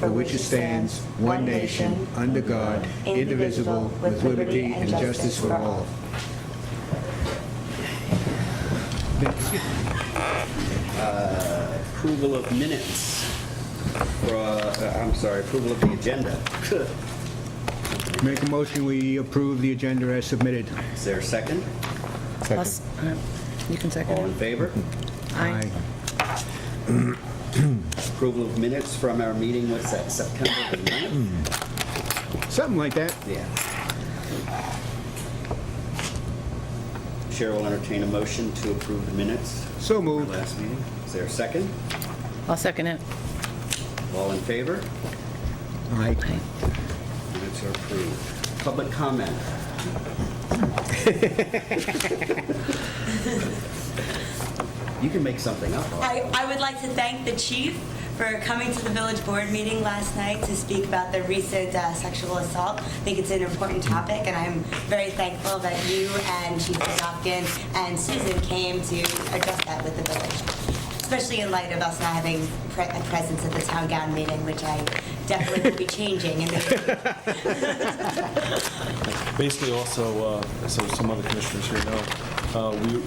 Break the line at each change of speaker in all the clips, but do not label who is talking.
for which it stands, one nation, under God, indivisible, with liberty and justice for all.
Approval of minutes. Approval of the agenda.
Make a motion, we approve the agenda as submitted.
Is there a second?
Plus, you can second
All in
it.
favor?
Aye.
Approval of minutes from our meeting, what's that, September the 9th?
Something like that.
Yeah. Chair will entertain a motion to approve the minutes
So
from our
moved.
last meeting. Is there a second?
I'll second it.
All in favor?
Aye.
Aye.
Minutes are approved. Public comment. You can make something up.
I would like to thank the chief for coming to the village board meeting last night to speak about the recent sexual assault. I think it's an important topic, and I'm very thankful that you and Chief Zadopkin and Susan came to address that with the village, especially in light of us not having a presence at the town gown meeting, which I definitely will be changing.
Basically, also, so some other commissioners here know,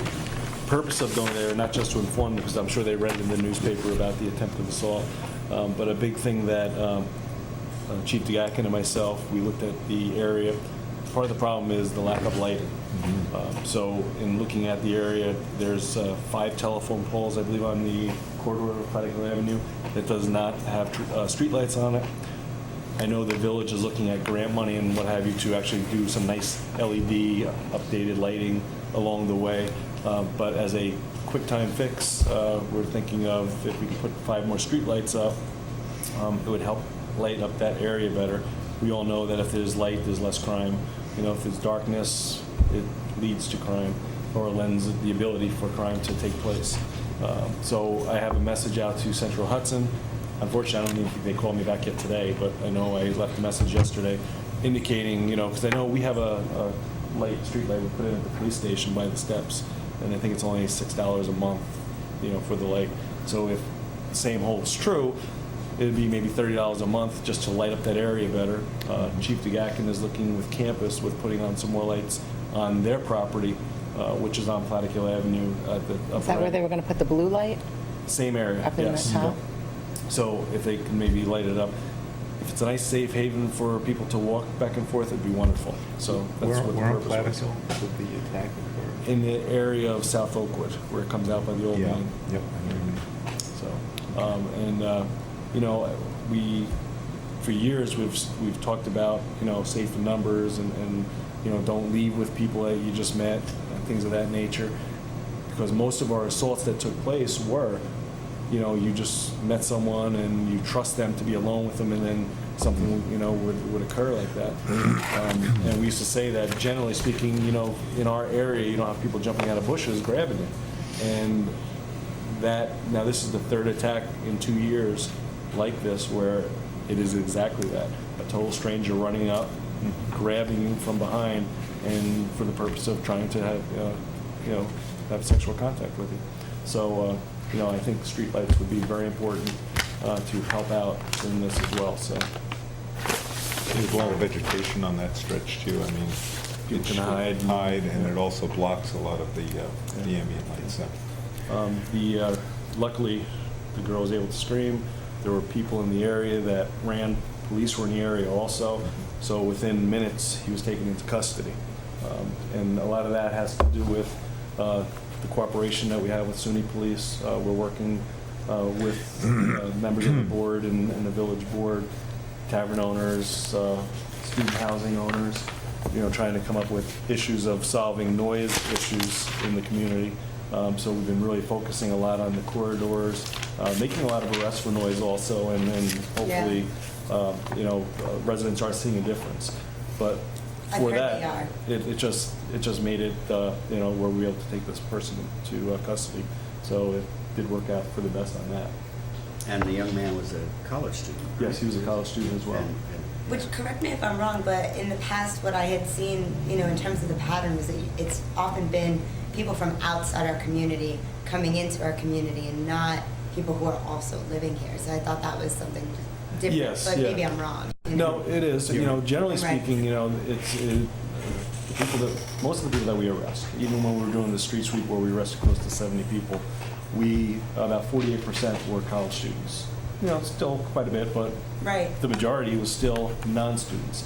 purpose of going there, not just to inform them, because I'm sure they read in the newspaper about the attempted assault, but a big thing that Chief DeGatkin and myself, we looked at the area. Part of the problem is the lack of lighting. So in looking at the area, there's 5 telephone poles, I believe, on the corridor of Plattekill Avenue that does not have streetlights on it. I know the village is looking at grant money and what have you to actually do some nice LED updated lighting along the way. But as a quick time fix, we're thinking of if we could put 5 more streetlights up, it would help light up that area better. We all know that if there's light, there's less crime. You know, if there's darkness, it leads to crime or lends the ability for crime to take place. So I have a message out to Central Hudson. Unfortunately, I don't even think they called me back yet today, but I know I left a message yesterday indicating, you know, because I know we have a light, street light we put in at the police station by the steps, and I think it's only $6 a month, you know, for the light. So if the same holds true, it'd be maybe $30 a month just to light up that area better. Chief DeGatkin is looking with campus with putting on some more lights on their property, which is on Plattekill Avenue at the upper
Is that where
end.
they were going to put the blue light?
Same area,
Up in the
yes.
top?
So if they can maybe light it up, if it's a nice safe haven for people to walk back and forth, it'd be wonderful. So that's what the
Where on
purpose was.
Plattekill would the attack occur?
In the area of South Oakwood, where it comes out by the old
Yeah,
main.
yep, I know what you mean.
So, you know, for years, we've talked about, you know, safe in numbers and, you know, don't leave with people that you just met, and things of that nature. Because most of our assaults that took place were, you know, you just met someone and you trust them to be alone with them, and then something, you know, would occur like that. And we used to say that, generally speaking, you know, in our area, you don't have people jumping out of bushes grabbing you. And that, now this is the 3rd attack in 2 years like this, where it is exactly that. A total stranger running up, grabbing you from behind, and for the purpose of trying to have, you know, have sexual contact with you. So, you know, I think streetlights would be very important to help out in this as well, so.
There's a lot of vegetation on that stretch too. I mean,
You
it
can
should
hide.
hide, and it also blocks a lot of the ambient light. So
Luckily, the girl was able to scream. There were people in the area that ran. Police were in the area also. So within minutes, he was taken into custody. And a lot of that has to do with the cooperation that we have with SUNY Police. We're working with members of the board and the village board, tavern owners, student housing owners, you know, trying to come up with issues of solving noise issues in the community. So we've been really focusing a lot on the corridors, making a lot of arrests for noise also, and hopefully, you know, residents are seeing a difference. But
I've
for
heard
that,
they
it just made it, you know, where we were able to take this person to custody. So it did work out for the best on that.
And the young man was a college student. Right?
Yes, he was a college student as well.
Which, correct me if I'm wrong, but in the past, what I had seen, you know, in terms of the pattern was that it's often been people from outside our community coming into our community and not people who are also living here. So I thought that was something different,
Yes,
but
yeah.
maybe I'm wrong.
No, it is. You know, generally
Right.
speaking, you know, most of the people that we arrest, even when we were doing the street sweep where we arrested close to 70 people, about 48% were college students. You know, still quite a bit, but
Right.
the majority was still non-students.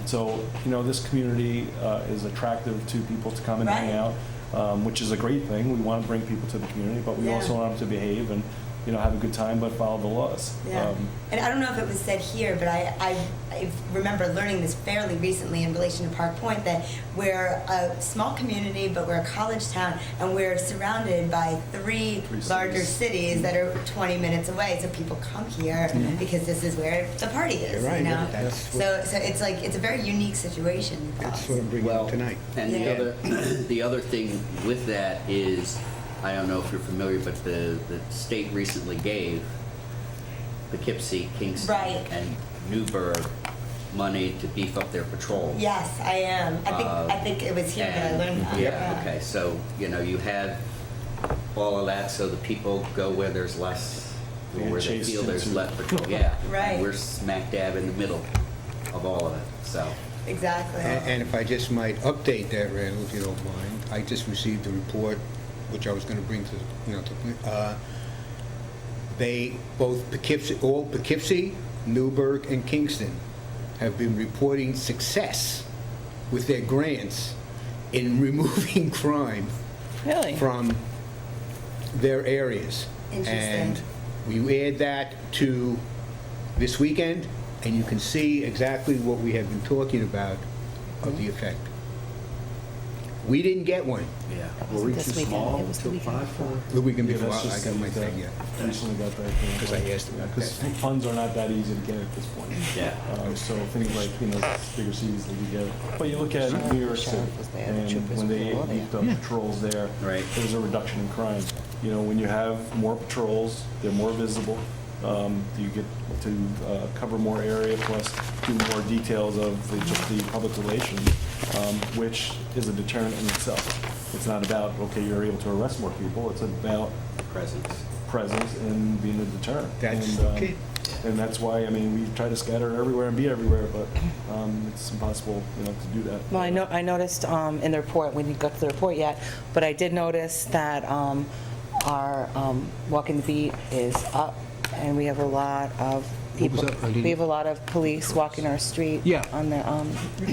So, you know, this community is attractive to people to come and hang
Right.
out, which is a great thing. We want to bring people to the community, but we
Yeah.
also want them to behave and, you know, have a good time, but follow the laws.
Yeah. And I don't know if it was said here, but I remember learning this fairly recently in relation to Park Point, that we're a small community, but we're a college town, and we're surrounded by three
Three
larger
cities.
cities that are 20 minutes away. So people come here because this is where the party is,
You're right.
you know?
That's
So it's like, it's a very unique situation for
That's
us.
what I'm bringing
Well,
up tonight.
and the
Yeah.
other, the other thing with that is, I don't know if you're familiar, but the state recently gave Poughkeepsie, Kingston,
Right.
and Newburgh money to beef up their patrol.
Yes, I am. I think it was here that I learned that.
Yeah, okay, so, you know, you have all of that, so the people go where there's less, or
And
where they
chased
feel there's
into-
less patrol, yeah.
Right.
And we're smack dab in the middle of all of it, so.
Exactly.
And if I just might update that, Randall, if you don't mind, I just received a report, which I was going to bring to, both Poughkeepsie, Newburgh, and Kingston have been reporting success with their grants in removing crime
Really?
from their areas.
Interesting.
And we add that to this weekend, and you can see exactly what we have been talking about of the effect. We didn't get one
Yeah.
Were we this weekend? It was the weekend before.
the weekend
Yeah,
before.
that's
I
just
got my
that
thing, yeah.
Recently got that.
'Cause I asked about
Because
that.
funds are not that easy to get at this point.
Yeah.
So things like, you know, bigger cities that we get. But you look at New York City,
Sheriff was there, the
and
troopers
when
were
they
all there.
beefed up patrols there,
Right.
there was a reduction in crime. You know, when you have more patrols, they're more visible. You get to cover more area, plus do more details of just the public relations, which is a deterrent in itself. It's not about, okay, you're able to arrest more people, it's about
Presence.
presence and being a deterrent.
That's
And,
okay.
And that's why, I mean, we try to scatter everywhere and be everywhere, but it's impossible, you know, to do that.
Well, I noticed in the report, we didn't go to the report yet, but I did notice that our Walking the Beat is up, and we have a lot of
What was
people.
up? I didn't-
We have a lot of police walking our street.
Yeah.
On their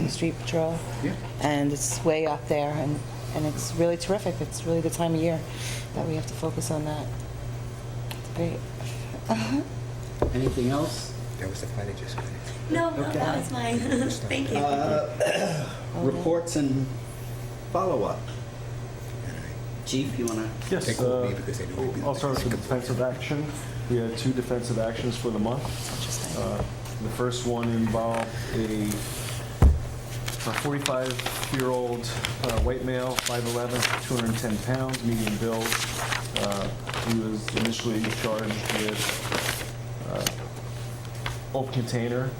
street patrol.
Yeah.
And it's way up there, and it's really terrific. It's really the time of year that we have to focus on that. It's great.
Anything else?
That was the fight I just got.
No,
Okay.
that was mine. Thank you.
Reports and follow-up. Chief, you wanna?
Yes,
They called me because they knew we'd be
I'll start with the defensive action. We had 2 defensive actions for the month.
Interesting.
The first one involved a 45-year-old white male, 5'11", 210 pounds, medium build. He was initially charged with open container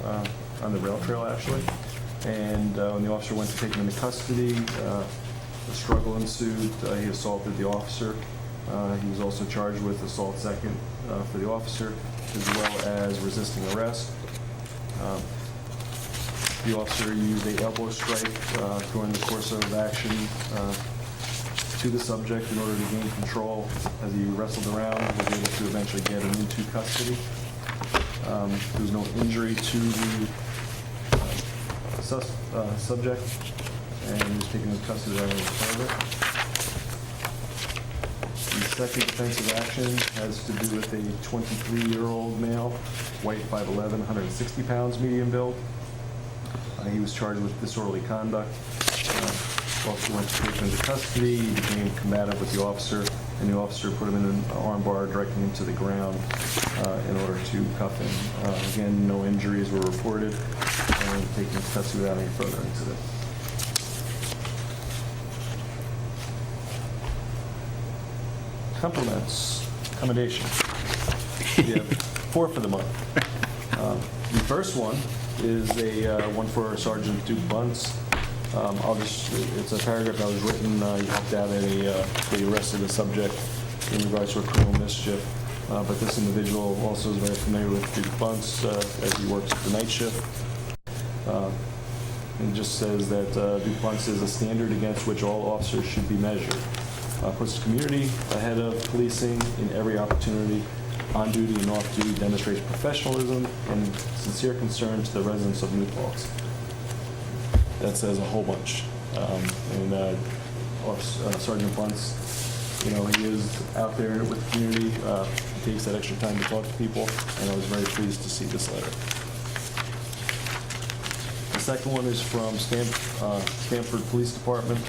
on the rail trail, actually. And when the officer went to take him into custody, a struggle ensued. He assaulted the officer. He was also charged with assault second for the officer, as well as resisting arrest. The officer used a elbow strike during the course of action to the subject in order to gain control. As he wrestled around, he was able to eventually get him into custody. There was no injury to the subject, and he was taken into custody right in front of it. The second defensive action has to do with a 23-year-old male, white, 5'11", 160 pounds, medium build. He was charged with disorderly conduct. Officer went to take him into custody. He became combative with the officer, and the officer put him in an arm bar, directing him to the ground in order to cuff him. Again, no injuries were reported, and taken into custody without any further incident. Compliments, commendation. We have 4 for the month. The first one is a one for Sergeant Duke Bunce. It's a paragraph that was written, he helped out they arrested a subject in regards to a criminal mischief. But this individual also is very familiar with Duke Bunce as he works the night shift. It just says that Duke Bunce is a standard against which all officers should be measured. Puts the community ahead of policing in every opportunity, on duty and off duty, demonstrates professionalism and sincere concern to the residents of New Paltz. That says a whole bunch. Sergeant Bunce, you know, he is out there with the community, he takes that extra time to talk to people, and I was very pleased to see this letter. The second one is from Stamford Police Department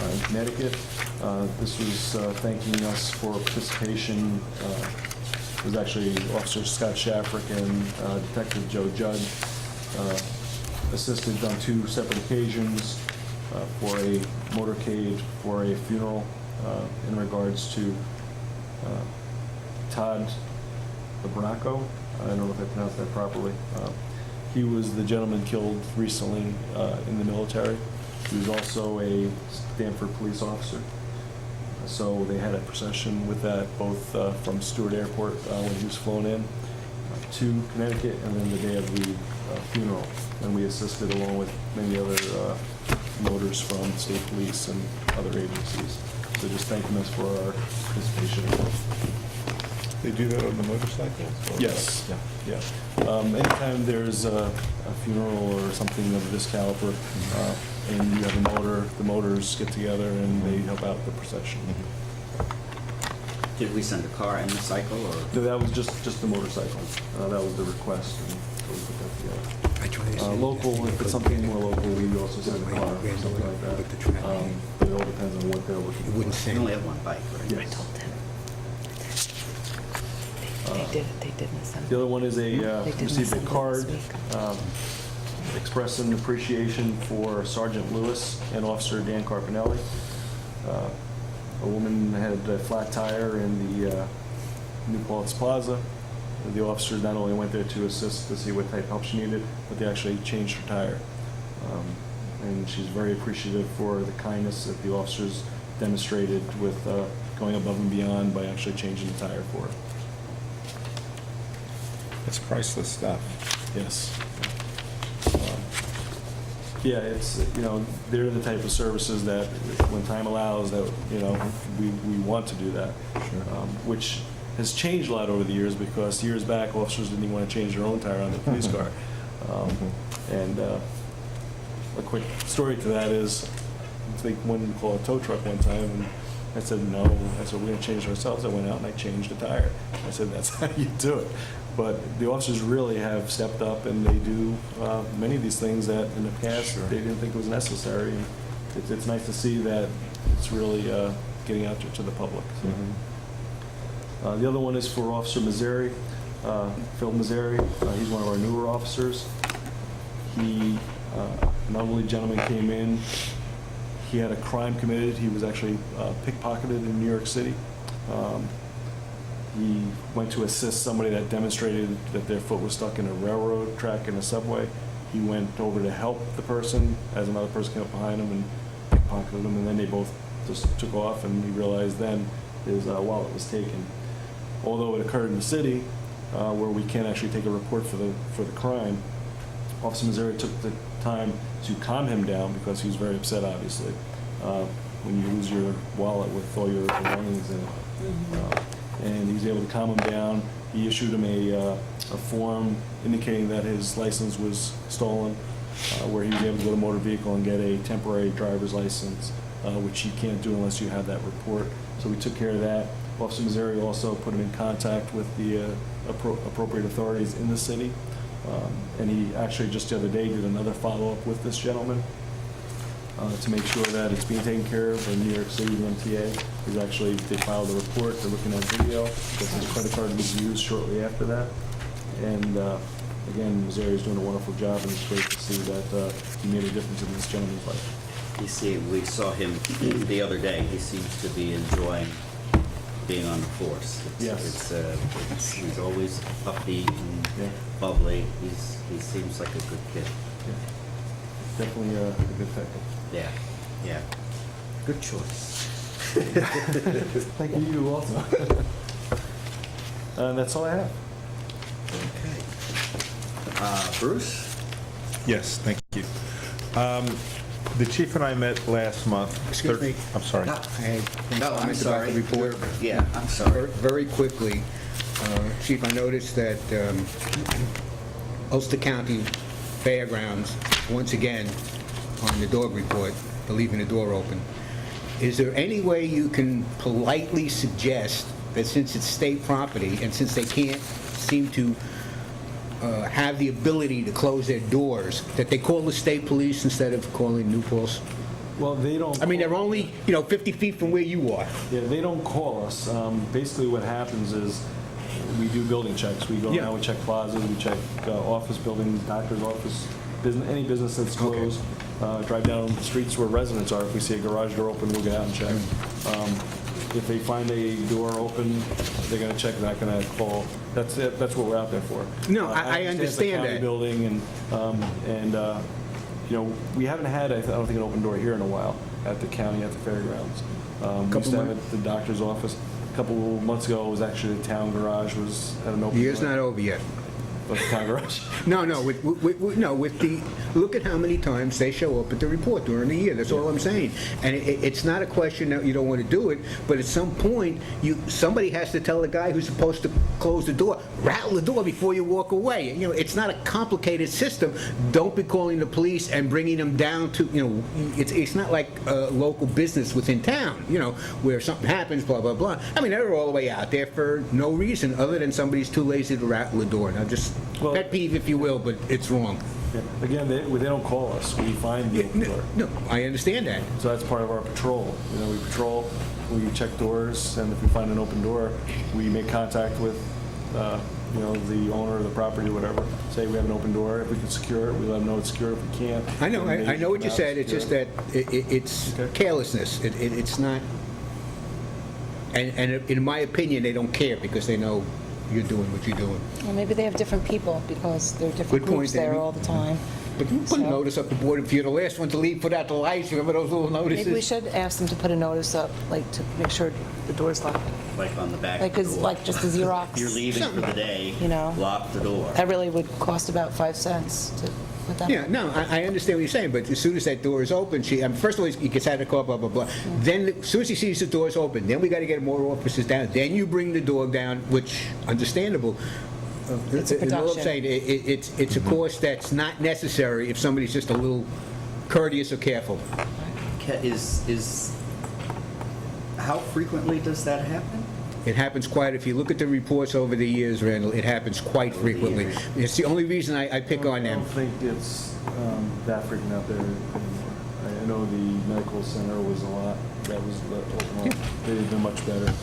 in Connecticut. This was thanking us for participation. It was actually Officer Scott Shafrick and Detective Joe Judd assisted on 2 separate occasions for a motorcade for a funeral in regards to Todd Abranaco. I don't know if I pronounced that properly. He was the gentleman killed recently in the military. He was also a Stamford police officer. So they had a procession with that, both from Stewart Airport when he was flown in to Connecticut, and then the day of the funeral. And we assisted along with many other motors from state police and other agencies. So just thanking us for our participation.
They do that on the motorcycles? Or-
Yes, yeah. Anytime there's a funeral or something of this caliber, and you have a motor, the motors get together and they help out the procession.
Did we send a car and a cycle, or?
So that was just the motorcycle. That was the request, and so we put that together.
I try to say
Local, if it's something more local, we also send a car or
Yeah,
something like that.
with the traffic.
But it all depends on what they're looking
It
for.
wouldn't
We
say.
only have one bike, right?
Yes.
I told him. They didn't send.
The other one is
They didn't
received a
send it
card
this week.
expressing appreciation for Sergeant Lewis and Officer Dan Carpinelli. A woman had a flat tire in the New Paltz Plaza. The officers not only went there to assist to see what type of help she needed, but they actually changed her tire. And she's very appreciative for the kindness that the officers demonstrated with going above and beyond by actually changing the tire for her.
It's priceless stuff.
Yes. Yeah, it's, you know, they're the type of services that, when time allows, that, you know, we want to do that.
Sure.
Which has changed a lot over the years, because years back, officers didn't even want to change their own tire on the police car. And a quick story to that is, they wanted to call a tow truck one time, and I said, no. I said, we're going to change it ourselves. I went out and I changed the tire. I said, that's how you do it. But the officers really have stepped up, and they do many of these things that in the past
Sure.
they didn't think was necessary. And it's nice to see that it's really getting out there to the public. So. The other one is for Officer Mazzari, Phil Mazzari. He's one of our newer officers. He, an elderly gentleman came in. He had a crime committed. He was actually pickpocketed in New York City. He went to assist somebody that demonstrated that their foot was stuck in a railroad track in a subway. He went over to help the person as another person came up behind him and pickpocketed him, and then they both just took off, and he realized then his wallet was taken. Although it occurred in the city, where we can't actually take a report for the crime, Officer Mazzari took the time to calm him down, because he was very upset, obviously, when you lose your wallet with all your belongings in it. And he was able to calm him down. He issued him a form indicating that his license was stolen, where he was able to go to motor vehicle and get a temporary driver's license, which you can't do unless you have that report. So we took care of that. Officer Mazzari also put him in contact with the appropriate authorities in the city. And he actually just the other day did another follow-up with this gentleman to make sure that it's being taken care of. In New York City, the MTA is actually, they filed a report, they're looking at video, because his credit card was used shortly after that. And again, Mazzari is doing a wonderful job, and it's great to see that he made a difference in this gentleman's life.
You see, we saw him the other day. He seems to be enjoying being on the force.
Yes.
He's always upbeat and
Yeah.
bubbly. He seems like a good kid.
Yeah. Definitely a good pick.
Yeah, yeah. Good choice.
Thank you also. And that's all I have.
Bruce?
Yes, thank you. The chief and I met last month.
Excuse me.
I'm sorry.
No.
I had one
No, I'm
comment about
sorry.
the report.
Yeah, I'm sorry.
Very quickly, Chief, I noticed that Ulster County Fairgrounds, once again, on the dog report, for leaving the door open. Is there any way you can politely suggest that since it's state property and since they can't seem to have the ability to close their doors, that they call the state police instead of calling New Paltz?
Well, they don't.
I mean, they're only, 50 feet from where you are.
Yeah, they don't call us. Basically, what happens is we do building checks. We go
Yeah.
around, we check plazas, we check office buildings, doctor's office, any business that's
Okay.
closed. Drive down the streets where residents are. If we see a garage door open, we'll get out and check. If they find a door open, they're going to check, they're not going to call. That's it. That's what we're out there for.
No, I
it's a
understand
county
that.
building, and we haven't had, I don't think, an open door here in a while at the county, at the fairgrounds. We used to have it at the doctor's office. A couple months ago, it was actually the town garage was at an open
The year's
door.
not over yet.
But the town garage.
No, with the, look at how many times they show up at the report during the year, that's all I'm saying. And it's not a question that you don't want to do it, but at some point, somebody has to tell the guy who's supposed to close the door, rattle the door before you walk away. It's not a complicated system. Don't be calling the police and bringing them down to, it's not like a local business within town, where something happens, blah, blah, blah. I mean, they're all the way out there for no reason other than somebody's too lazy to rattle the door. Now, just
Well-
pet peeve, if you will, but it's wrong.
Yeah. Again, they don't call us. We find the open door.
No, I understand that.
So that's part of our patrol. We patrol, we check doors, and if we find an open door, we make contact with, the owner of the property, whatever. Say we have an open door. If we can secure it, we let them know it's secure. If we can't,
I know,
then they
I know what you
come out
said,
and
it's just
secure
that
it.
it's
Okay.
carelessness. It's not, and in my opinion, they don't care because they know you're doing what you're doing.
Well, maybe they have different people because there are different
Good point,
groups there
Amy.
all the time.
But you put a
So-
notice up the board, if you're the last one to leave, put out the lights, remember those little notices?
Maybe we should ask them to put a notice up, like to make sure the door's locked.
Like on the back
Like,
of the door.
like just a Xerox.
You're leaving for the day, lock the door.
That really would cost about 5 cents to put that.
Yeah, no, I understand what you're saying, but as soon as that door is open, first of all, he gets out of the car, blah, blah, blah. Then, as soon as he sees the door's open, then we got to get more officers down. Then you bring the dog down, which, understandable.
It's a
And all I'm
production.
saying, it's a cost that's not necessary if somebody's just a little courteous or careful.
How frequently does that happen?
It happens quite, if you look at the reports over the years, Randall, it happens quite frequently.
years.
It's the only reason I pick on
I
them.
don't think it's that frequent out there anymore. I know the medical center was a lot. That was open. They've been much better.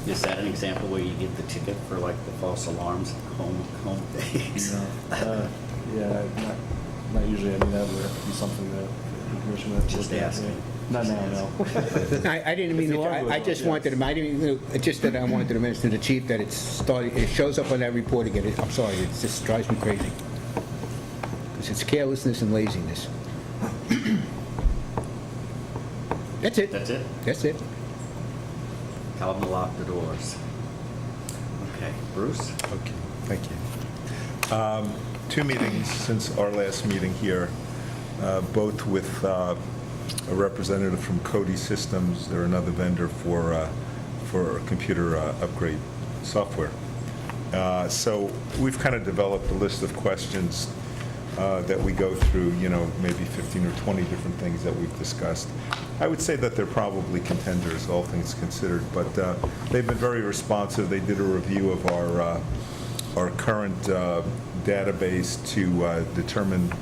Is that an example where you get the ticket for like the false alarms home days?
Yeah, not usually. I mean, that would be something that the commission would have to
Just
look at.
asking.
Not now, no.
I didn't mean,
If the alarm goes
I
off,
just
yes.
wanted to, I didn't, just that I wanted to mention to the chief that it shows up on that report again. I'm sorry, it just drives me crazy. Because it's carelessness and laziness. That's it.
That's it?
That's it.
Tell them to lock the doors. Okay, Bruce?
Okay, thank you. 2 meetings since our last meeting here, both with a representative from Cody Systems. They're another vendor for computer upgrade software. So we've kind of developed a list of questions that we go through, maybe 15 or 20 different things that we've discussed. I would say that they're probably contenders, all things considered, but they've been very responsive. They did a review of our current database to determine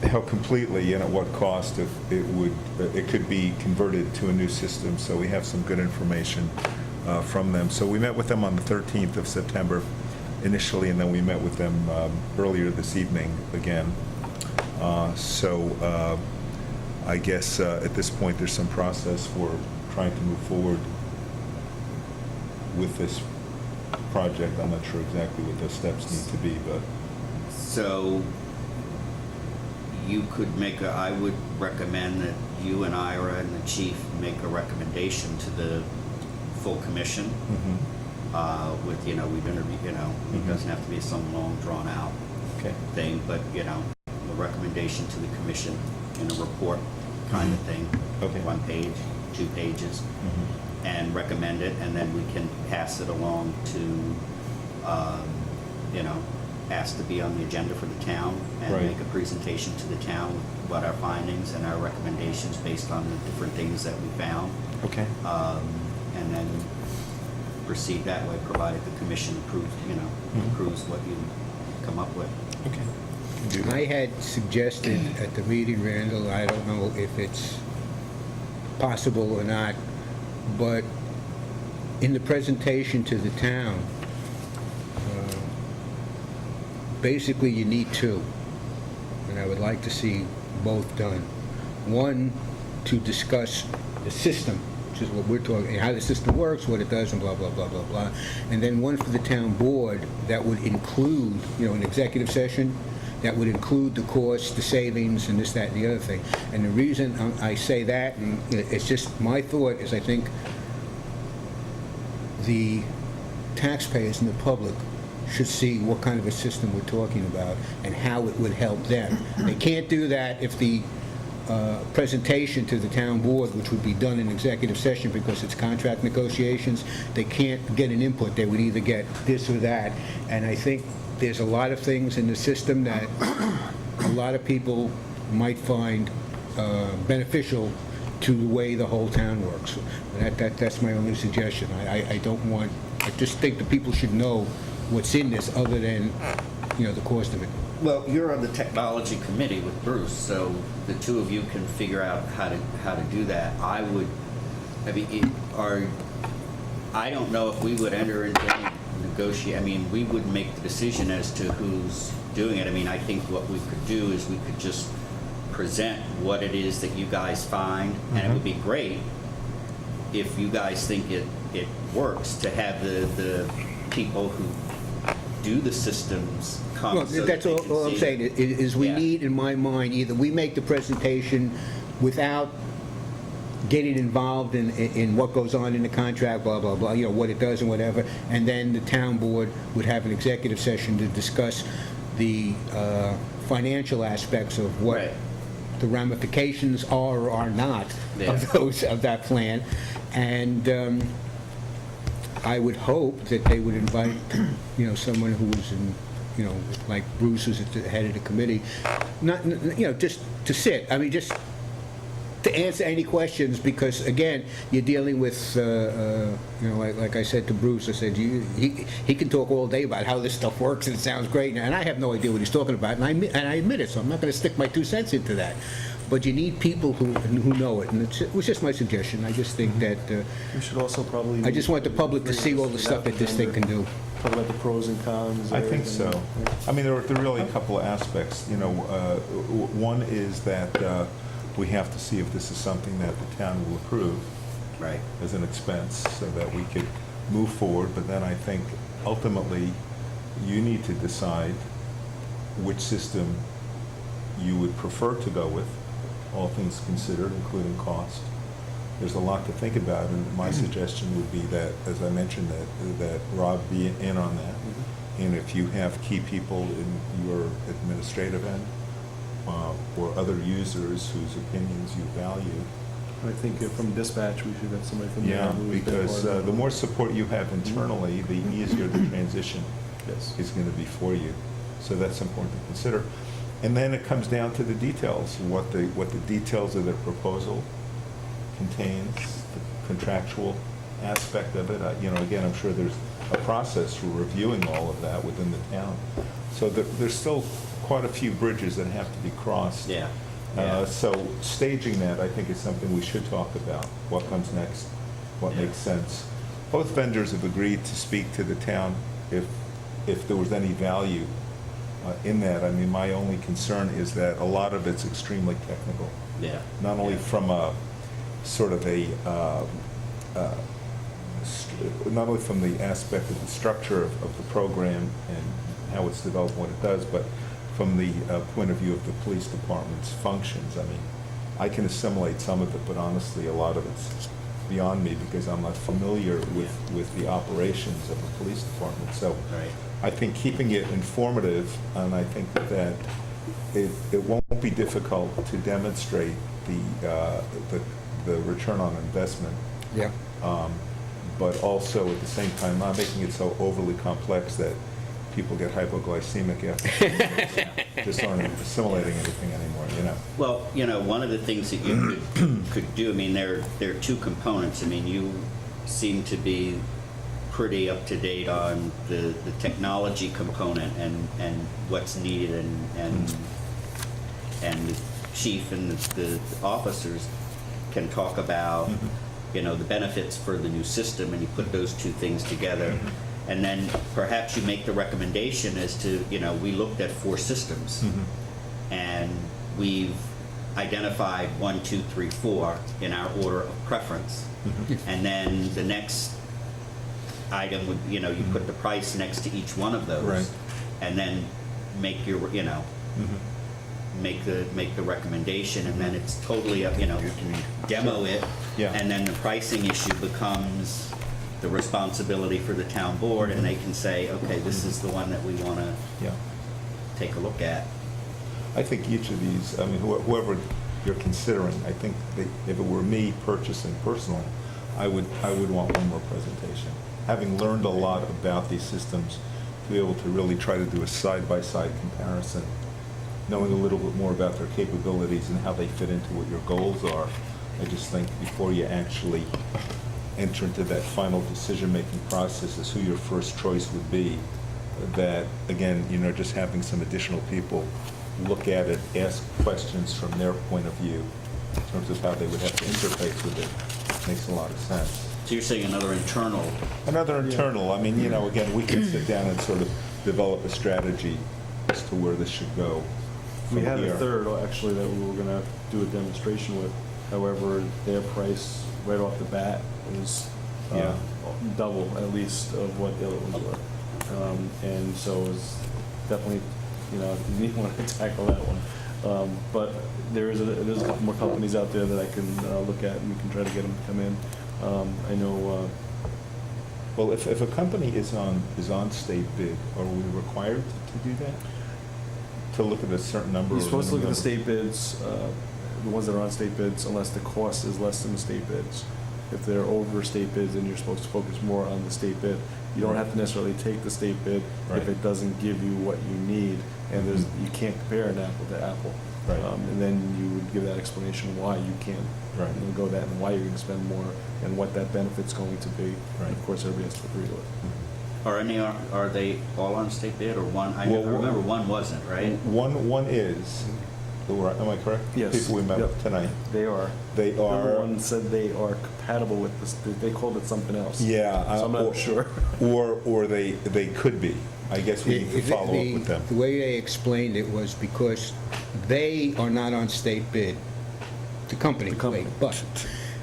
how completely and at what cost it could be converted to a new system. So we have some good information from them. So we met with them on the 13th of September initially, and then we met with them earlier this evening again. So I guess at this point there's some process for trying to move forward with this project. I'm not sure exactly what those steps need to be, but
So you could I would recommend that you and Ira and the chief make a recommendation to the full commission. With, we've interviewed, it doesn't have to be some long drawn out
Okay.
thing, but, a recommendation to the commission in a report kind of thing.
Okay.
1 page, 2 pages, and recommend it, and then we can pass it along to, ask to be on the agenda for the town and
Right.
make a presentation to the town about our findings and our recommendations based on the different things that we found.
Okay.
And then proceed that way, provided the commission approves, approves what you come up with.
Okay. Can do that.
I had suggested at the meeting, Randall, I don't know if it's possible or not, but in the presentation to the town, basically you need two, and I would like to see both done. One, to discuss the system, which is what we're talking, how the system works, what it does, and blah, blah, blah, blah, blah. And then one for the town board that would include, an executive session, that would include the cost, the savings, and this, that, and the other thing. And the reason I say that, and it's just my thought, is I think the taxpayers and the public should see what kind of a system we're talking about and how it would help them. They can't do that if the presentation to the town board, which would be done in executive session because it's contract negotiations, they can't get an input. They would either get this or that. And I think there's a lot of things in the system that a lot of people might find beneficial to the way the whole town works. That's my only suggestion. I just think the people should know what's in this other than, the cost of it.
Well, you're on the technology committee with Bruce, so the two of you can figure out how to do that. I don't know if we would enter into any we would make the decision as to who's doing it. I think what we could do is we could just present what it is that you guys find, and it would be great if you guys think it works to have the people who do the systems come.
Well,
so
that's
that they
all
can
I'm
see
saying,
it.
is we
Yeah.
need, in my mind, either we make the presentation without getting involved in what goes on in the contract, blah, blah, blah, what it does and whatever, and then the town board would have an executive session to discuss the financial aspects of what
Right.
the ramifications are or are not
Yeah.
of that plan. And I would hope that they would invite, someone who was in, like Bruce, who's at the head of the committee, not, just to sit. Just to answer any questions, because again, you're dealing with, like I said to Bruce, I said, he can talk all day about how this stuff works and it sounds great, and I have no idea what he's talking about, and I admit it, so I'm not going to stick my 2 cents into that. But you need people who know it, and it was just my suggestion. I just think that,
We should also probably.
I just want the public to see all the stuff that this thing can do.
Talk about the pros and cons.
I think so. There are really a couple of aspects. One is that we have to see if this is something that the town will approve
Right.
as an expense so that we could move forward. But then I think ultimately you need to decide which system you would prefer to go with, all things considered, including cost. There's a lot to think about, and my suggestion would be that, as I mentioned, that Rob be in on that. And if you have key people in your administrative end or other users whose opinions you value,
I think from dispatch, we should have somebody from there.
yeah,
who's been
because
part of
the
it.
more support you have internally, the easier the transition
Yes.
is going to be for you. So that's important to consider. And then it comes down to the details, what the details of the proposal contains, the contractual aspect of it. Again, I'm sure there's a process for reviewing all of that within the town. So there's still quite a few bridges that have to be crossed.
Yeah.
So staging that, I think, is something we should talk about. What comes next? What makes sense? Both vendors have agreed to speak to the town if there was any value in that. My only concern is that a lot of it's extremely technical.
Yeah.
Not only from a sort of not only from the aspect of the structure of the program and how it's developed, what it does, but from the point of view of the police department's functions. I can assimilate some of it, but honestly, a lot of it's beyond me because I'm not familiar with the operations of the police department. So
Right.
I think keeping it informative, and I think that it won't be difficult to demonstrate the return on investment,
Yeah.
but also at the same time not making it so overly complex that people get hypoglycemic after just aren't assimilating anything anymore, you know?
Well, you know, one of the things that you could do, I mean, there are two components. I mean, you seem to be pretty up to date on the technology component and what's needed and the chief and the officers can talk about, you know, the benefits for the new system, and you put those two things together. And then perhaps you make the recommendation as to, you know, we looked at 4 systems and we've identified 1, 2, 3, 4 in our order of preference. And then the next item would, you know, you put the price next to each one of those.
Right.
And then make your, you know, make the recommendation, and then it's totally up, you know, you can demo it.
Yeah.
And then the pricing issue becomes the responsibility for the town board, and they can say, okay, this is the one that we want to
Yeah.
take a look at.
I think each of these, I mean, whoever you're considering, I think that if it were me purchasing personally, I would want one more presentation. Having learned a lot about these systems, to be able to really try to do a side-by-side comparison, knowing a little bit more about their capabilities and how they fit into what your goals are, I just think before you actually enter into that final decision-making process as who your first choice would be, that, again, you know, just having some additional people look at it, ask questions from their point of view in terms of how they would have to interface with it, makes a lot of sense.
So you're saying another internal,
Another internal, I mean, you know, again, we can sit down and sort of develop a strategy as to where this should go from
We had
here.
a third, actually, that we were gonna do a demonstration with. However, their price right off the bat was
Yeah.
double, at least, of what the other ones were. And so it was definitely, you know, you need one to tackle that one. But there's a couple more companies out there that I can look at, and we can try to get them to come in. I know,
Well, if a company is on state bid, are we required to do that? To look at a certain number?
you're
or
supposed to look at the
minimum?
state bids, the ones that are on state bids, unless the cost is less than the state bids. If they're over state bids, then you're supposed to focus more on the state bid. You don't have to necessarily take the state bid
Right.
if it doesn't give you what you need, and you can't compare an apple to apple.
Right.
And then you would give that explanation why you can't.
Right.
And then go that, and why you're gonna spend more, and what that benefit's going to be.
Right.
And of course, everybody has to agree to it.
are they all on state bid, or one? I
Well,
remember one wasn't, right?
One is, am I correct?
Yes.
People we met
Yep.
with tonight.
They are.
They
The
are.
other one said they are compatible with this, they called it something else.
Yeah.
So I'm
or-
not sure.
Or they could be. I guess we need to follow up with them.
The way they explained it was because they are not on state bid, the company,
company.
but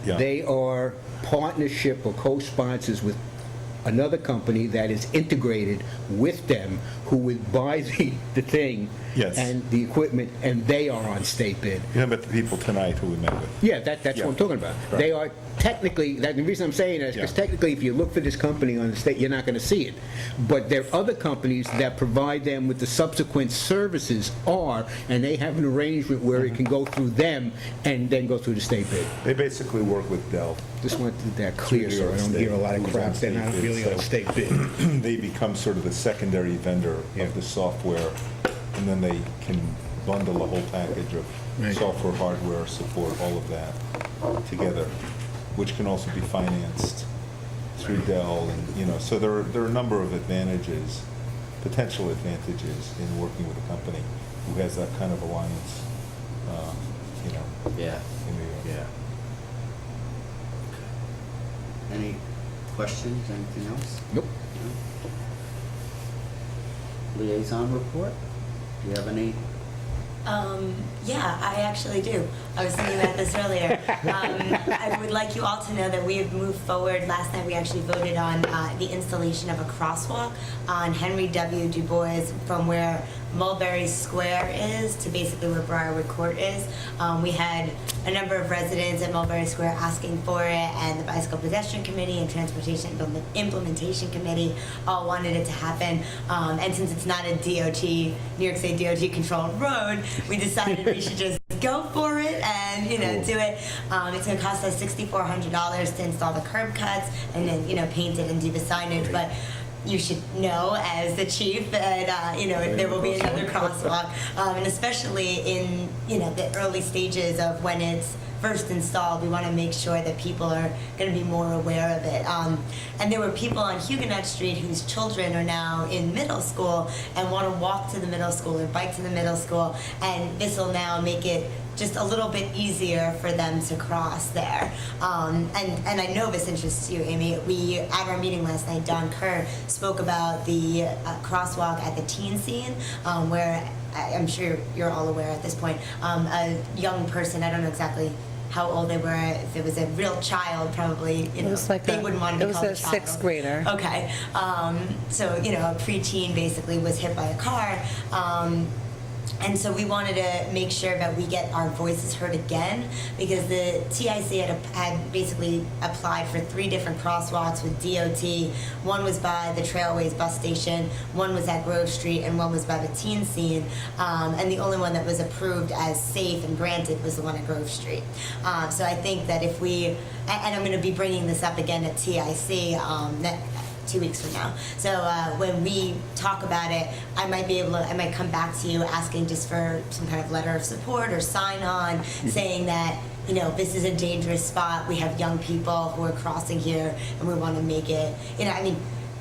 Yeah.
they are partnership or co-sponsors with another company that is integrated with them, who would buy the thing
Yes.
and the equipment, and they are on state bid.
You know about the people tonight who we met with?
Yeah, that's
Yeah.
what I'm talking about.
Right.
They are technically, the reason I'm saying that is because
Yeah.
technically, if you look for this company on the state, you're not going to see it. But there are other companies that provide them with the subsequent services and they have an arrangement where it can go through them and then go through the state bid.
They basically work with Dell.
Just wanted that clear, so I don't
State.
hear a lot of
Who's
crap.
on
They're
state
not
bid,
really
so-
on state bid.
They become sort of the secondary vendor of the software, and then they can bundle a whole package of
Right.
software, hardware, support, all of that together, which can also be financed through Dell, and, you know, so there are a number of advantages, potential advantages in working with a company who has that kind of alliance, you know,
Yeah,
in New York.
yeah. Any questions, anything else?
Nope.
Liaison report? Do you have any?
Yeah, I actually do. I was thinking about this earlier. I would like you all to know that we have moved forward. Last night we actually voted on the installation of a crosswalk on Henry W. Du Bois from where Mulberry Square is to basically where Briarwood Court is. We had a number of residents at Mulberry Square asking for it, and the Bicycle Pedestrian Committee and Transportation Implementation Committee all wanted it to happen. And since it's not a DOT, New York State DOT controlled road, we decided we should just go for it and, you know, do it. It's going to cost us $6,400 to install the curb cuts and then, you know, paint it and do the signage. But you should know as the chief that, you know, there will be another crosswalk. And especially in, you know, the early stages of when it's first installed, we want to make sure that people are going to be more aware of it. And there were people on Huguenot Street whose children are now in middle school and want to walk to the middle school or bike to the middle school, and this will now make it just a little bit easier for them to cross there. And I know this interests you, Amy. We, at our meeting last night, Don Kerr spoke about the crosswalk at the teen scene, where I'm sure you're all aware at this point, a young person, I don't know exactly how old they were, if it was a real child, probably, you know,
was like
they wouldn't want to be called a
It was a
child.
sixth grader.
Okay. So, you know, a preteen basically was hit by a car. And so we wanted to make sure that we get our voices heard again, because the TIC had basically applied for 3 different crosswalks with DOT. One was by the Trailways bus station, one was at Grove Street, and one was by the teen scene. And the only one that was approved as safe and granted was the one at Grove Street. So I think that if we, and I'm going to be bringing this up again at TIC, 2 weeks from now. So when we talk about it, I might come back to you asking just for some kind of letter of support or sign on saying that, you know, this is a dangerous spot. We have young people who are crossing here and we want to make it, you know, I mean,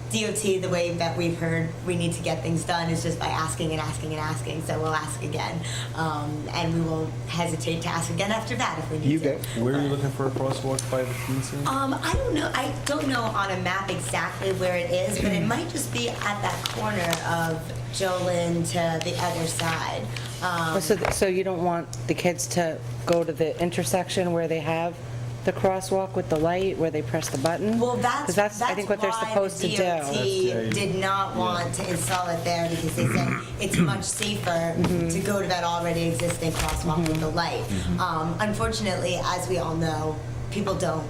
DOT, the way that we've heard we need to get things done is just by asking and asking and asking. So we'll ask again. And we won't hesitate to ask again after that if we need
You
to.
bet.
Where are you looking for a crosswalk by the teen scene?
I don't know. I don't know on a map exactly where it is, but it might just be at that corner of Jolin to the other side.
So you don't want the kids to go to the intersection where they have the crosswalk with the light, where they press the button?
Well,
'Cause that's I think what they're supposed to do.
why the DOT did not want to install it there, because they said it's much safer to go to that already existing crosswalk with the light. Unfortunately, as we all know, people don't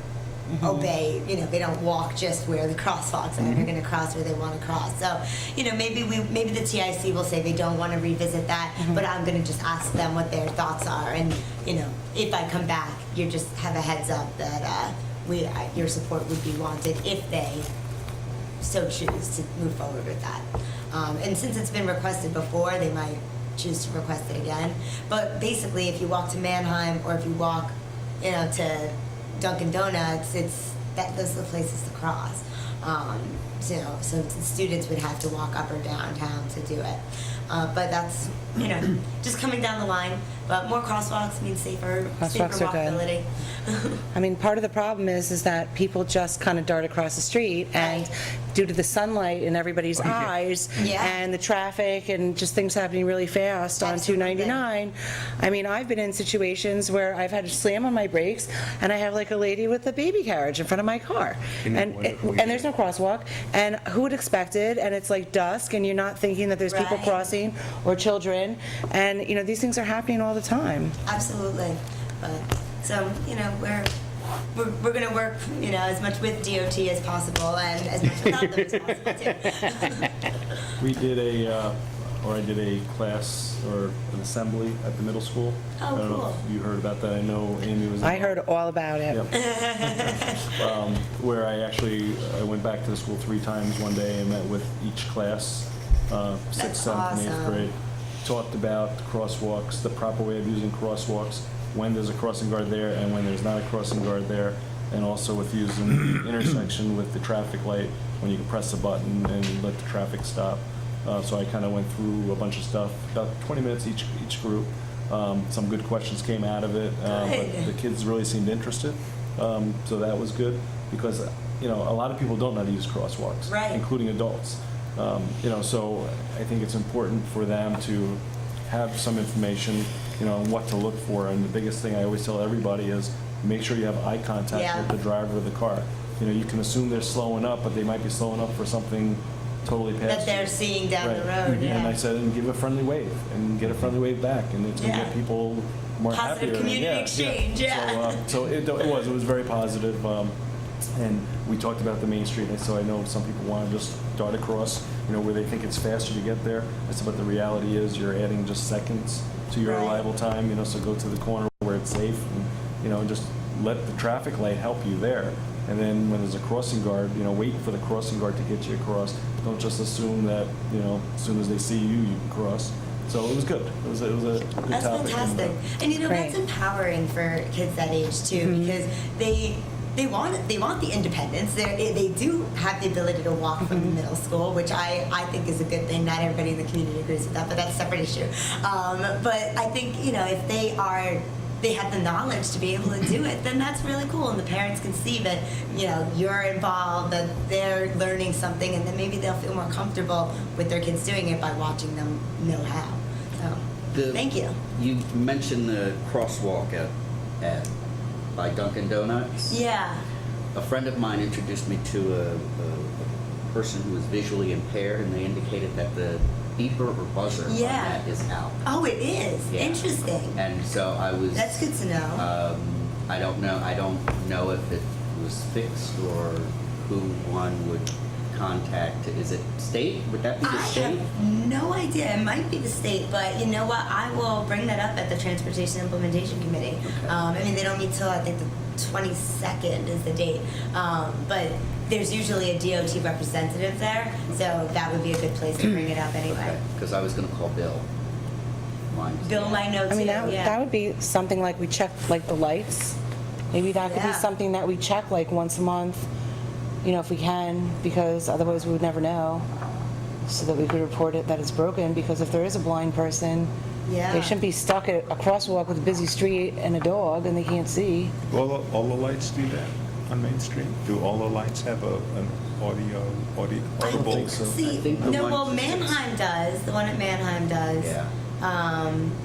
obey, you know, they don't walk just where the crosswalks are. They're going to cross where they want to cross. So, you know, maybe the TIC will say they don't want to revisit that, but I'm going to just ask them what their thoughts are. And, you know, if I come back, you just have a heads up that your support would be wanted if they so choose to move forward with that. And since it's been requested before, they might choose to request it again. But basically, if you walk to Mannheim or if you walk, you know, to Dunkin' Donuts, those are the places to cross. So students would have to walk up or downtown to do it. But that's, you know, just coming down the line. But more crosswalks means safer
Crosswalks are good.
walkability.
I mean, part of the problem is that people just kind of dart across the street, and
Right.
due to the sunlight in everybody's eyes,
Yeah.
and the traffic, and just things happening really fast on
Absolutely.
299, I mean, I've been in situations where I've had to slam on my brakes, and I have like a lady with a baby carriage in front of my car, and there's no crosswalk, and who would expect it, and it's like dusk, and you're not thinking that there's people
Right.
crossing, or children, and, you know, these things are happening all the time.
Absolutely. But so, you know, we're going to work, you know, as much with DOT as possible and as much without them as possible too.
We did I did a class or an assembly at the middle school.
Oh,
I don't know
cool.
if you heard about that. I know Amy was.
I heard all about it.
Yep. Where I went back to the school 3 times one day and met with each class, 6th,
That's
7th, and 8th
awesome.
grade. Talked about crosswalks, the proper way of using crosswalks, when there's a crossing guard there and when there's not a crossing guard there, and also with using the intersection with the traffic light, when you can press a button and let the traffic stop. So I kind of went through a bunch of stuff, about 20 minutes each group. Some good questions came out of it, but
Good.
the kids really seemed interested. So that was good, because, you know, a lot of people don't know how to use crosswalks,
Right.
including adults. You know, so I think it's important for them to have some information, you know, on what to look for. And the biggest thing I always tell everybody is make sure you have eye contact
Yeah.
with the driver of the car. You know, you can assume they're slowing up, but they might be slowing up for something totally past
That they're
you.
seeing down the
Right.
road, yeah.
And I said, and give a friendly wave, and get a friendly wave back, and it's going to
Yeah.
get people more
Positive
happier.
community exchange, yeah.
So it was very positive, and we talked about the Main Street, and so I know some people want to just dart across, where they think it's faster to get there. I said, but the reality is you're adding just seconds to your
Right.
arrival time, so go to the corner where it's safe, and just let the traffic light help you there. And then when there's a crossing guard, wait for the crossing guard to get you across. Don't just assume that, as soon as they see you, you can cross. So it was good. It was a good
That's
topic.
fantastic. And
Great.
that's empowering for kids that age too, because they want the independence. They do have the ability to walk from middle school, which I think is a good thing. Not everybody in the community agrees with that, but that's a separate issue. But I think if they have the knowledge to be able to do it, then that's really cool, and the parents can see that you're involved, that they're learning something, and then maybe they'll feel more comfortable with their kids doing it by watching them know how. So, thank you.
You mentioned the crosswalk by Dunkin' Donuts.
Yeah.
A friend of mine introduced me to a person who was visually impaired, and they indicated that the beeper or buzzer on
Yeah.
that is out.
Oh, it is.
Yeah.
Interesting.
And so I was.
That's good to know.
I don't know if it was fixed or who one would contact. Is it state? Would that be the
I
state?
have no idea. It might be the state, but you know what? I will bring that up at the Transportation Implementation Committee.
Okay.
I mean, they don't meet till I think the 22nd is the date. But there's usually a DOT representative there, so that would be a good place to bring it up anyway.
Okay, because I was going to call Bill.
Bill might know too.
I mean, that
yeah.
would be something like we check, like the lights. Maybe that could be
Yeah.
something that we check like once a month, if we can, because otherwise we would never know. So that we could report it that it's broken, because if there is a blind person,
Yeah.
they shouldn't be stuck at a crosswalk with a busy street and a dog and they can't see.
All the lights do that on Main Street? Do all the lights have an audible?
think so.
See,
I think the
no,
one-
well, Mannheim does. The one at Mannheim does.
Yeah.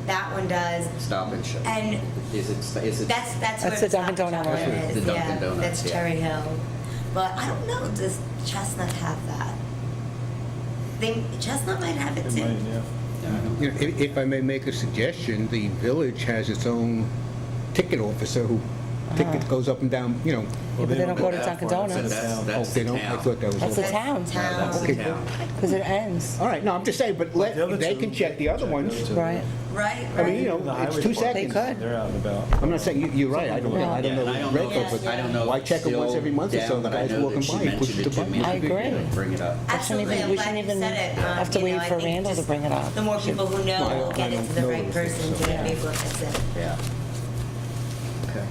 That one does.
Stop and Shop.
And
Is it?
That's
That's
where
the Dunkin'
Stop
Donut
and
one.
Shop
The
is.
Dunkin'
Yeah,
Donuts,
that's
yeah.
Cherry Hill. But I don't know. Does Chestnut have that? Chestnut might have it
It
too.
might, yeah.
Yeah, I don't-
If I may make a suggestion, the village has its own ticket officer who ticket goes up and down,
Yeah, but they don't go to
that
Dunkin'
far. That's in
Donuts.
the town.
That's
Oh, they
the
don't? I
town.
thought that was.
That's
all-
the town,
Town.
That's the
Okay.
town.
because it ends,
All right, no, I'm just saying, but
The other
they
two,
can check the other ones.
two.
right?
Right,
I mean,
right.
The
it's
highway
2
department,
seconds.
They could.
They're out and about.
I'm not saying, you're right, I don't know, I don't
Yeah,
know
and I don't
the
know
rate,
if it's- I don't know
but
if
why
it's
check it once
still
every month or so,
down,
the
but I
guy's
know that
walking
she
by, he
mentioned
pushes
it
the
to me.
button.
I agree.
Bring it up.
Absolutely,
even-
I'm
we
glad
shouldn't
you
even
said it.
have to wait
I
for
think
Randall to
just
bring it up.
The more people who know
No,
will get
I
it to
don't
the right
know those
person
things,
to
so-
be able to fix it.
Yeah. Okay.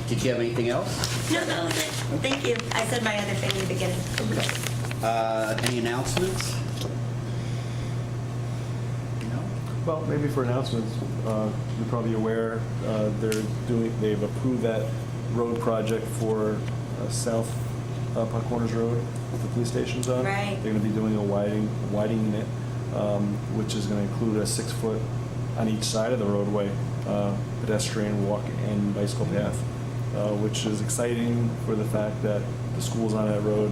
Did you have anything else?
No, that was it. Thank you. I said my other thing in the beginning.
Any announcements? No?
Well, maybe for announcements, you're probably aware, they've approved that road project for South Puck Corners Road, with the police station's on.
Right.
They're gonna be doing a widening it, which is gonna include a 6-foot on each side of the roadway, pedestrian, walk, and bicycle path, which is exciting for the fact that the school's on that road.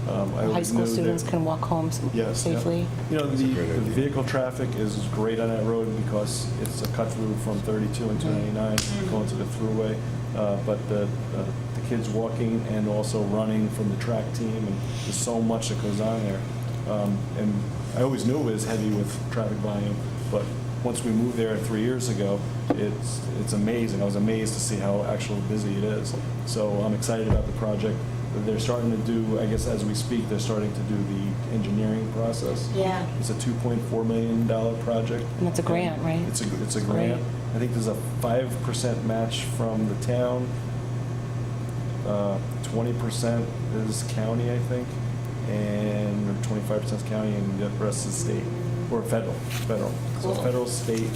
I
High
always
school
knew that-
students can walk home
Yes. yeah.
safely.
The
a great idea.
vehicle traffic is great on that road because it's a cut through from 32 and 299 going to the throughway. But the kids walking and also running from the track team, and there's so much that goes on there. And I always knew it was heavy with traffic volume, but once we moved there 3 years ago, it's amazing. I was amazed to see how actually busy it is. So I'm excited about the project. They're starting to do, I guess as we speak, they're starting to do the engineering process.
Yeah.
It's a $2.4 million project.
And it's a grant, right?
It's a
Great.
grant. I think there's a 5% match from the town. 20% is county, I think, and 25% is county, and the rest is state, or federal. So
Cool.
federal, state,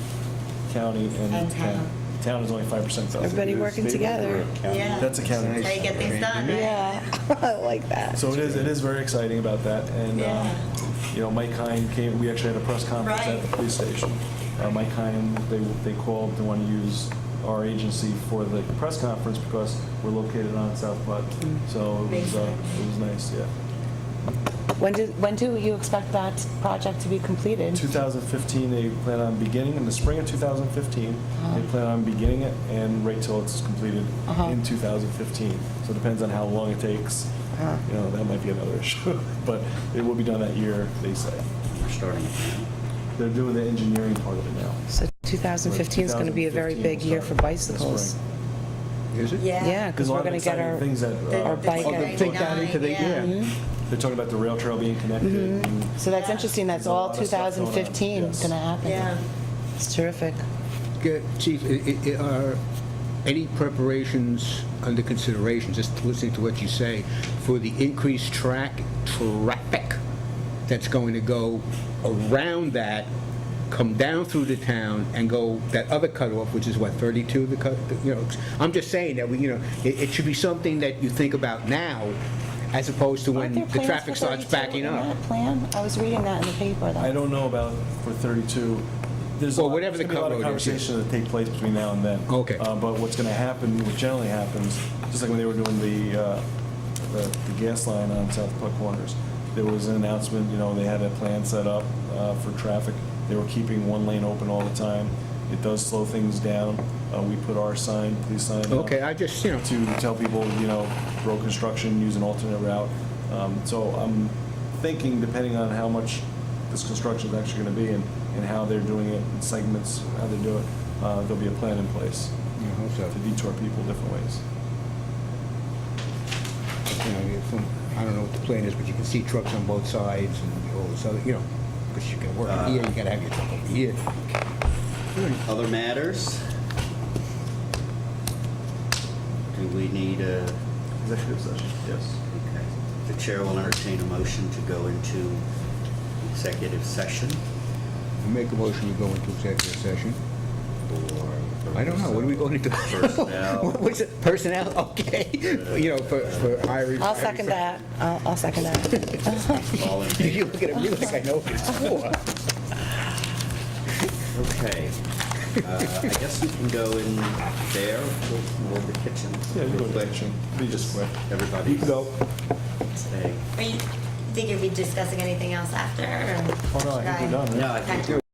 county, and
And town.
Town is only 5% though.
Everybody working together.
Yeah.
That's a county.
That's how you get things done, right?
Yeah, I like that.
So it is very exciting about that, and
Yeah.
Mike Hine came. We actually had a press conference at the
Right.
police station. Mike Hine, they called. They want to use our agency for the press conference because we're located on South Putt. So it was nice, yeah.
When do you expect that project to be completed?
2015, they plan on beginning, in the spring of 2015, they plan on beginning it and right till it's completed in 2015. So it depends on how long it takes. You know, that might be another issue, but it will be done that year, they say.
We're starting it now.
They're doing the engineering part of it now.
So 2015 is going to be a very
2015
big
will
year
start
for
this
bicycles.
spring.
Is it?
Yeah,
Yeah.
because
There's a
we're
lot of
going to get
exciting
our
things that,
our bike.
Oh, they take that into the, yeah.
they're talking about the rail trail being connected. and
So that's interesting. That's
There's a
all
lot of stuff going on.
2015
Yes.
going to happen.
Yeah.
It's terrific.
Good. Chief, are any preparations under consideration, just listening to what you say, for the increased traffic that's going to go around that, come down through the town and go that other cutoff, which is what, 32, the cut, you know, I'm just saying that we, you know, it should be something that you think about now as opposed to when
Aren't there
the
plans
traffic
for
starts
32
backing
in
up.
that plan? I was reading that in the paper.
I don't know about for 32. There's
Well,
a lot,
whatever
there's
the
gonna be a lot
cut
of
road is, yeah.
conversation that take place between now and then.
Okay.
But what's going to happen, what generally happens, just like when they were doing the gas line on South Putt Corners, there was an announcement, you know, they had a plan set up for traffic. They were keeping one lane open all the time. It does slow things down. We put our sign, police sign up
Okay, I just, you know,
to tell people, you know, road construction, use an alternate route. So I'm thinking, depending on how much this construction is actually going to be and how they're doing it in segments, how they do it, there'll be a plan in place
you know, so,
to detour people different ways.
you know, I don't know what the plan is, but you can see trucks on both sides and all this other, you know, because you can work in here, you gotta have your truck over here.
Other matters? Do we need a,
Executive session, yes.
okay. The chair will entertain a motion to go into executive session
Make a motion to go into executive session.
for.
I don't know, what are we going into?
Personnel.
What's it, personnel, okay. You know, for hiring.
I'll second that. I'll second that.
All in
You
favor?
look at me like I know what it's for.
Okay. I guess we can go in there, or the kitchen.
Yeah, you can go to the
Quick.
kitchen. Be just quick.
Everybody.
You can go.
Stay.
Are you think you'll be discussing anything else after? Or
Oh, no, I think we're done, right?
No, I think
Okay.